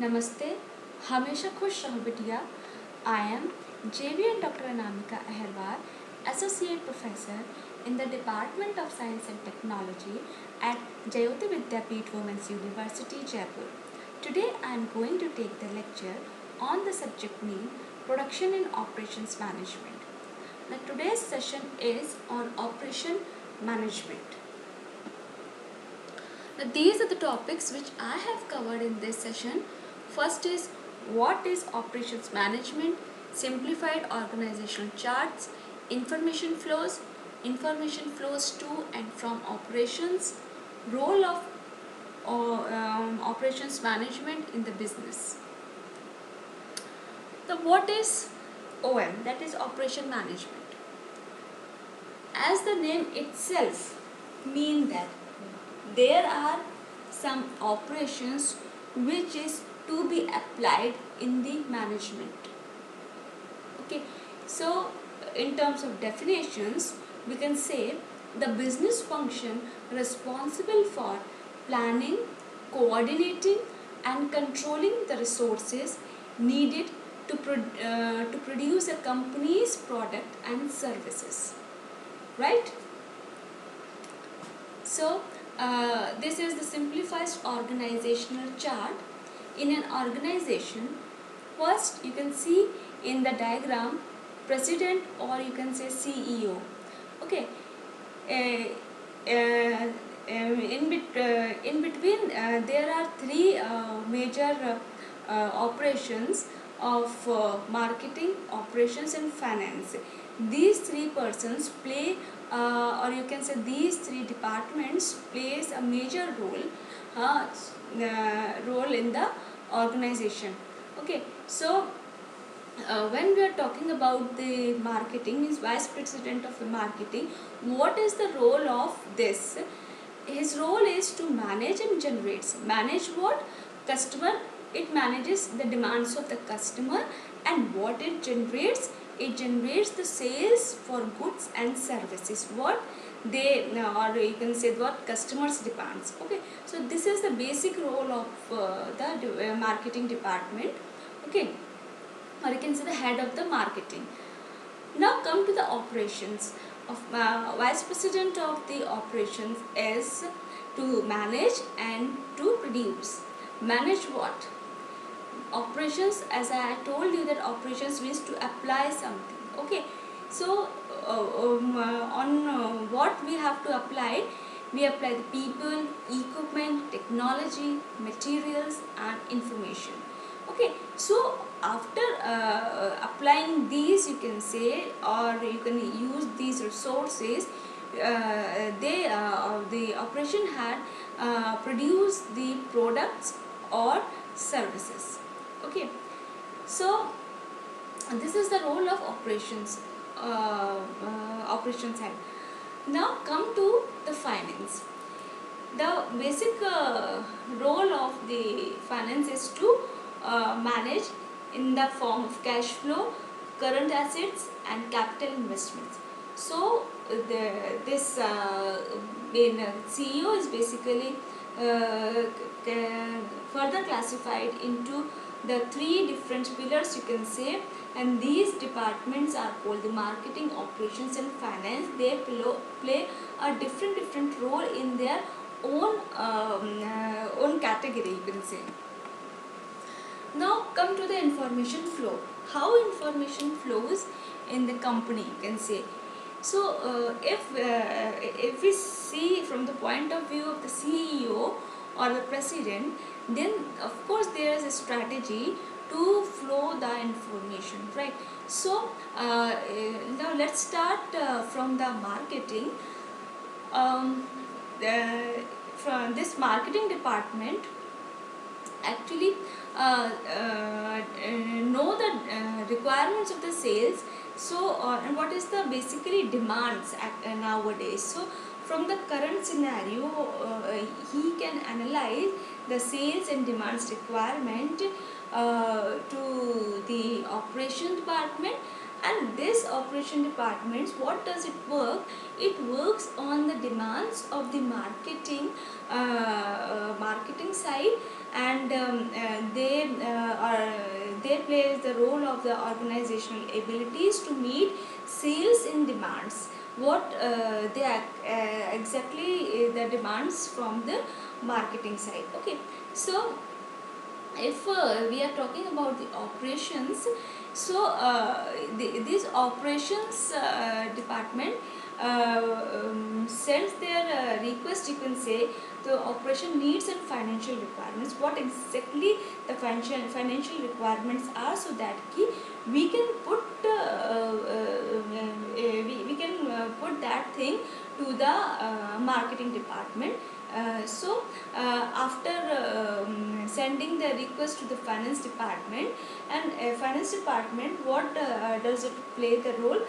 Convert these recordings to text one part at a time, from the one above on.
नमस्ते, हमेशा खुश रहो बिटिया। I am JVN Dr. Anamika Aherwal, Associate Professor in the Department of Science and Technology at Jayoti Vidyapeeth Women's University, Jaipur. Today I am going to take the lecture on the subject named Production and Operations Management. Now today's session is on Operation Management. Now these are the topics which I have covered in this session. First is what is operations management, simplified organizational charts, information flows to and from operations, role of operations management in the business. The what is OM, that is operation management. As the name itself mean that there are some operations which is to be applied in the management. Okay, so in terms of definitions, we can say the business function responsible for planning, coordinating and controlling the resources needed to produce a company's product and services, right? So this is the simplified organizational chart. In an organization, first you can see in the diagram president, or you can say CEO. Okay, in between there are three major operations of marketing, operations and finance. These three persons play or you can say these three departments plays a major role in the organization. Okay, so when we are talking about the marketing, means vice president of the marketing, what is the role of this? His role is to manage and manage what? Customer. It manages the demands of the customer, and what it generates? It generates the sales for goods and services what they or you can say what customers demands. Okay, so this is the basic role of the marketing department. Okay, or you can say the head of the marketing. Now come to the operations of vice president of the operations is to manage and to produce. Manage what? Operations, as I told you that operations means to apply something. Okay, so on what we have to apply? We apply the people, equipment, technology, materials and information. Okay, so after applying these, you can say, or you can use these resources, the operation had produced the products or services. Okay, so this is the role of operations head. Now come to the finance. The basic role of the finance is to manage in the form of cash flow, current assets and capital investments. So this CEO is basically further classified into the three different pillars, you can say, and these departments are called the marketing, operations and finance. They play a different role in their own category, you can say. Now come to the information flow. How information flows in the company, you can say. So if we see from the point of view of the CEO or the president, then of course there is a strategy to flow the information, right? So now let's start from the marketing. From this marketing department actually know the requirements of the sales. So and what is the basically demands nowadays. So from the current scenario he can analyze the sales and demands requirement to the operation department. And this operation departments, what does it work? It works on the demands of the marketing side, and they plays the role of the organizational abilities to meet sales in demands. What they exactly the demands from the marketing side. Okay, so if we are talking about the operations, so this operations department sends their request, you can say, the operation needs and financial requirements, what exactly the financial requirements are, so that we can put we can put that thing to the marketing department. After sending the request to the finance department, and finance department, what does it play the role?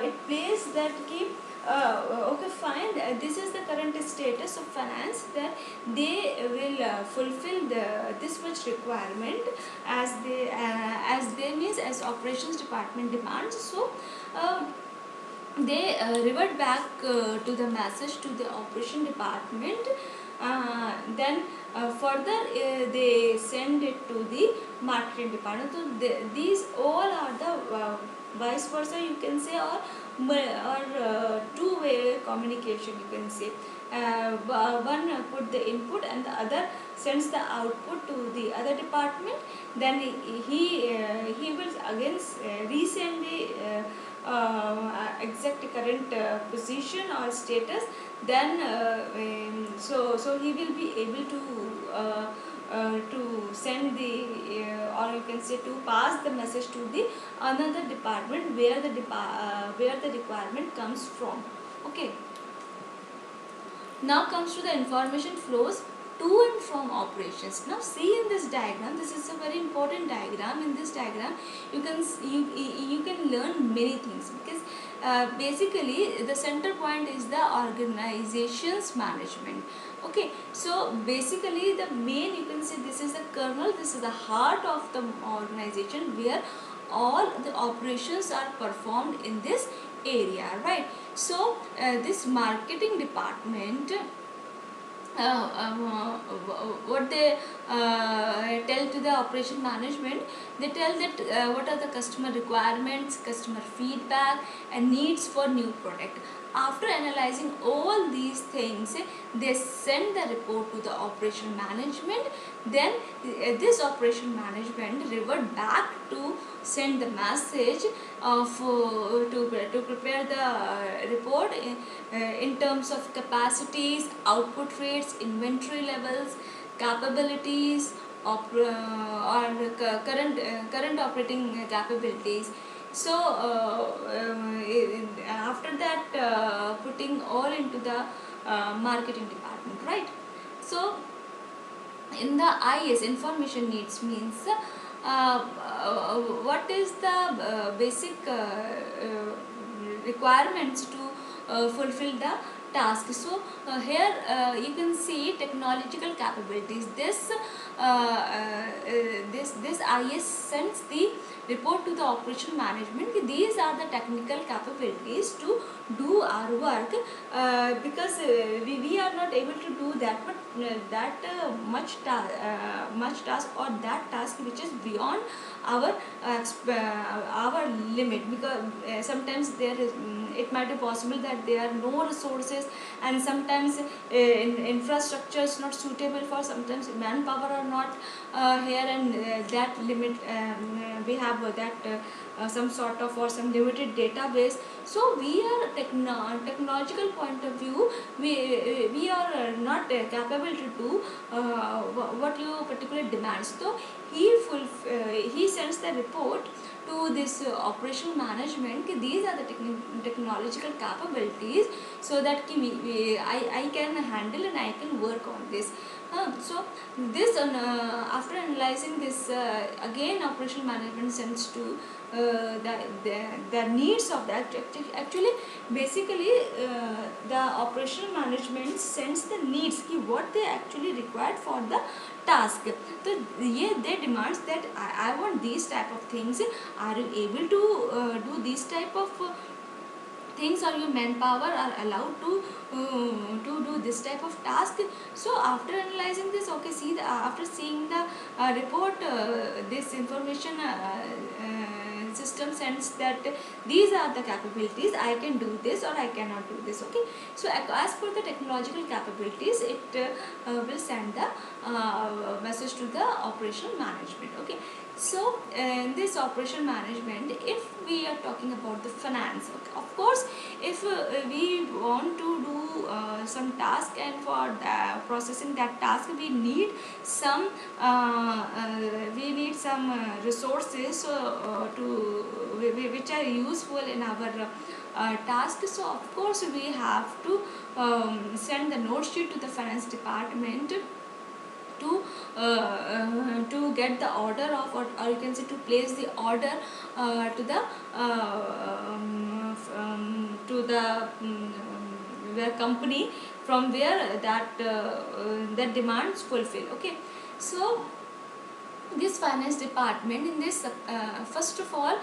It plays that key. Okay, fine, this is the current status of finance, that they will fulfill this much requirement as they means as operations department demands. So they revert back to the message to the operation department. Then further they send it to the marketing department. So these all are the vice versa, you can say, or two-way communication, you can say. One put the input and the other sends the output to the other department. Then he will again resend the exact current position or status. Then so he will be able to send the or you can say to pass the message to the another department where the requirement comes from. Okay, now comes to the information flows to and from operations. Now see in this diagram, this is a very important diagram. In this diagram you can you can learn many things, because basically the center point is the organization's management. Okay, so basically the main, you can say, this is the kernel, this is the heart of the organization, where all the operations are performed in this area, right? So this marketing department, what they tell to the operation management, they tell that what are the customer requirements, customer feedback and needs for new product. After analyzing all these things, they send the report to the operation management. Then this operation management revert back to send the message of to prepare the report in terms of capacities, output rates, inventory levels, capabilities, or current operating capabilities. So after that putting all into the marketing department, right? So in the IS, information needs means what is the basic requirements to fulfill the task. So here you can see technological capabilities. This IS sends the report to the operation management. These are the technical capabilities to do our work, because we are not able to do that, but that much task, or that task which is beyond our our limit, because sometimes there is it might be possible that there are no resources, and sometimes infrastructure is not suitable for, sometimes manpower are not here, and that limit we have that some sort of or some limited database. So we are technological point of view, we are not capable to do what your particular demands. So he sends the report to this operational management. These are the technological capabilities, so that I can handle and I can work on this. So this after analyzing this, again operational management sends to the needs of that. Actually basically the operational management sends the needs, what they actually required for the task. So yeah, they demands that I want these type of things. Are you able to do these type of things or your manpower are allowed to do this type of task. So after analyzing this, okay, see the, after seeing the report, this information system sends that these are the capabilities, I can do this or I cannot do this. Okay, so as per the technological capabilities, it will send the message to the operational management. Okay, so in this operation management, if we are talking about the finance, okay, of course, if we want to do some task, and for processing that task we need some resources to which are useful in our task. So of course we have to send the note sheet to the finance department to get the order of, or you can say to place the order to the where company from where that demands fulfill. Okay, so this finance department in this first of all,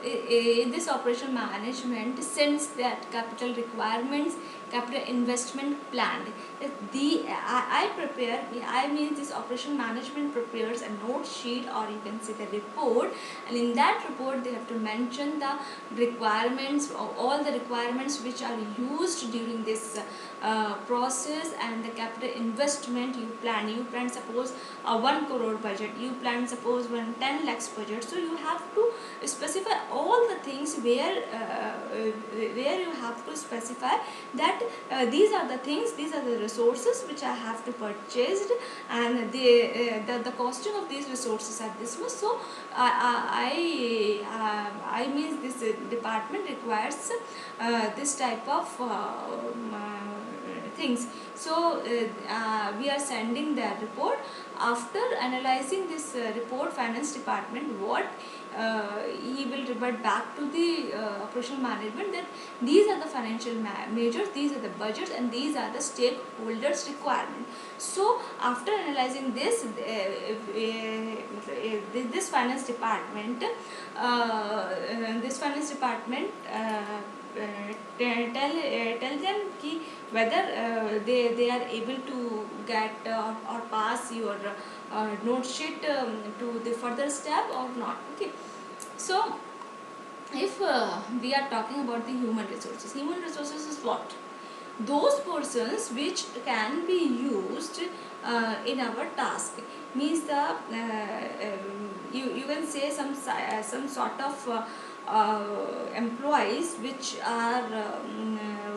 in this operation management sends that capital requirements, capital investment plan. I prepare, I mean this operation management prepares a note sheet, or you can say the report, and in that report they have to mention the requirements, all the requirements which are used during this process, and the capital investment you plan suppose a 1 crore budget, you plan suppose 10 lakhs budget. So you have to specify all the things where you have to specify that these are the things, these are the resources which I have to purchase, and the costing of these resources are this much. So I means this department requires this type of things. So we are sending the report. After analyzing this report, finance department, what he will revert back to the operational management, that these are the financial measures, these are the budgets, and these are the stakeholders requirement. So after analyzing this, this finance department tell them ki whether they are able to get or pass your note sheet to the further step or not. Okay, so if we are talking about the human resources is what? Those persons which can be used in our task, means the you can say some sort of employees which are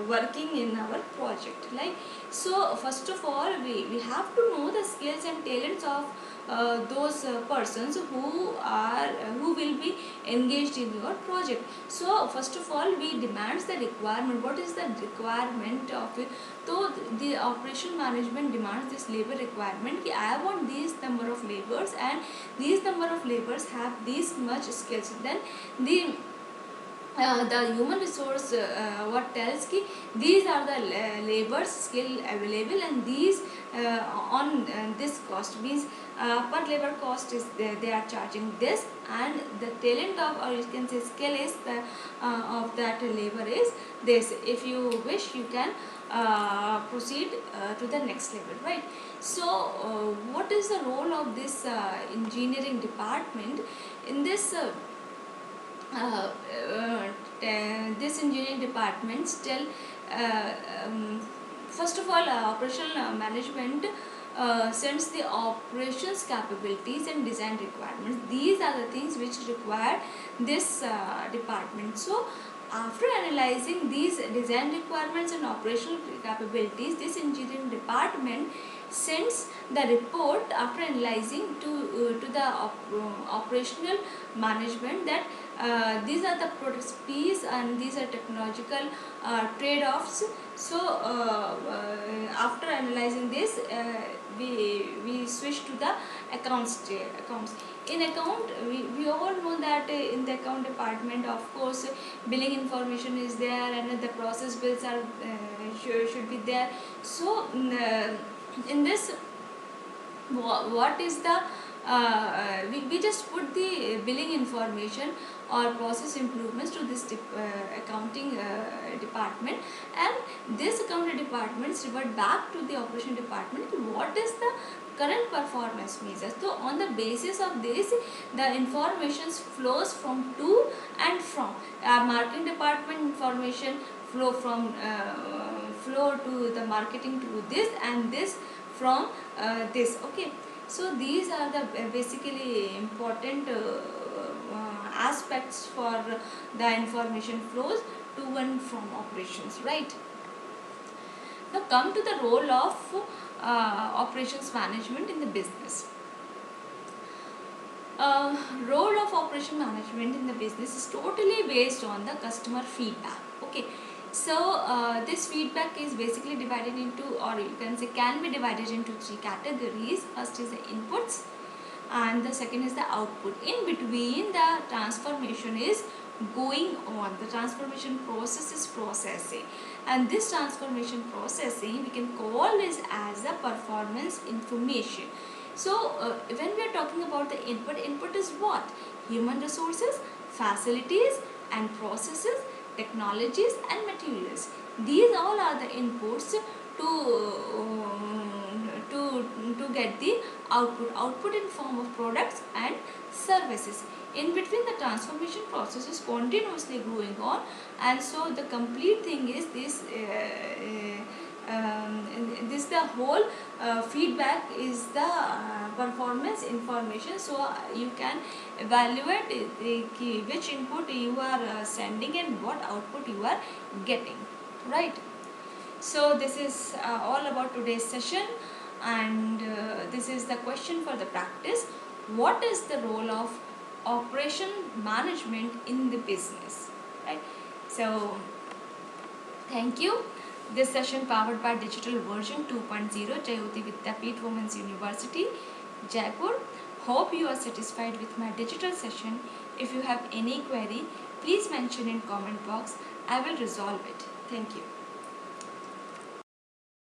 working in our project, like. So first of all, we have to know the skills and talents of those persons who will be engaged in your project. So first of all, we demands the requirement. What is the requirement of it? So the operation management demands this labor requirement ki I want these number of laborers, and these number of laborers have these much skills. Then the human resource what tells ki these are the labor skill available, and these on this cost, means per labor cost is they are charging this, and the talent of, or you can say skill is the of that labor is this. If you wish, you can proceed to the next level, right? So what is the role of this engineering department in this this engineering departments tell first of all, operational management sends the operations capabilities and design requirements. These are the things which require this department. So after analyzing these design requirements and operational capabilities, this engineering department sends the report after analyzing to the operational management, that these are the processes and these are technological trade-offs. So after analyzing this, we switch to the accounts. In account, we all know that in the account department, of course, billing information is there, and the process bills are should be there. So in this, what is the we just put the billing information or process improvements to this accounting department, and this accounting departments revert back to the operation department what is the current performance measures. So on the basis of this, the information flows from to and from marketing department information flow to the marketing to this, and this from this. Okay, so these are the basically important aspects for the information flows to and from operations, right? Now come to the role of operations management in the business. Role of operation management in the business is totally based on the customer feedback. Okay, so this feedback is basically divided into, or you can say can be divided into three categories. First is the inputs, and the second is the output. In between, the transformation is going on, the transformation process is processing, and this transformation processing we can call this as the performance information. So when we are talking about the input is what? Human resources, facilities and processes, technologies and materials. These all are the inputs to get the output in form of products and services. In between, the transformation process is continuously going on, and so the complete thing is this this the whole feedback is the performance information. So you can evaluate which input you are sending and what output you are getting, right? So this is all about today's session, and this is the question for the practice. What is the role of operation management in the business, right? So thank you. This session powered by Digital Version 2.0, Jayoti Vidyapeeth Women's University, Jaipur. Hope you are satisfied with my digital session. If you have any query, please mention in comment box. I will resolve it. Thank you.